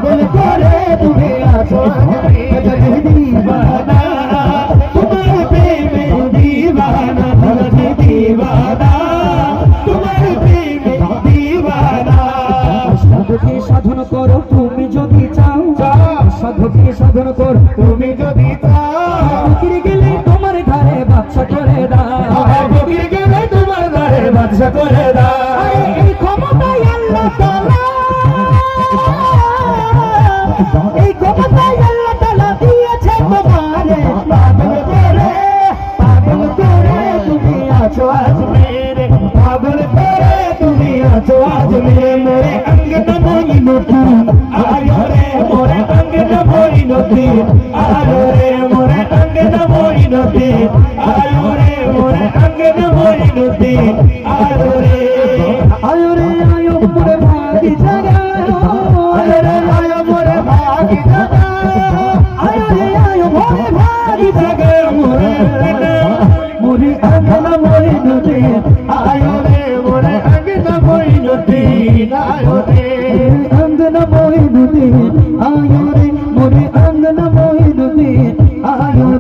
পাগল করে তুমি আছো দিবানা তোমার প্রেমে দিবানা দিবানা তোমার প্রেমে দিবানা সাধকে সাধন করো তুমি যদি চাও সাধকে সাধন করো তুমি যদি চাও ফকির গেলে তোমার ঘরে বাদশা করে দাও ফকির গেলে তোমার ঘরে বাদশা করে দাও এই ক্ষমতায় আল্লাহ তাআলা এই ক্ষমতায় আল্লাহ তাআলা দিয়েছে তোমারে পাগল করে তুমি আছো আজ মেরে পাগল করে তুমি আছো আজ মেরে অঙ্গনা মইনতি আয়ো রে মোরে অঙ্গনা মইনতি আয়ো রে মোরে অঙ্গনা মইনতি আয়ো রে মোরে অঙ্গনা মইনতি আয়ো রে আয়ো মোরে ভাগি জাগা আয়ো রে আয়ো মোরে ভাগি জাগা আয়ো রে আয়ো মোরে ভাগি জাগা মোরে মোরে অঙ্গনা মইনতি আয়ো রে মোরে অঙ্গনা মইনতি আয়ো রে অঙ্গনা মইনতি আয়ো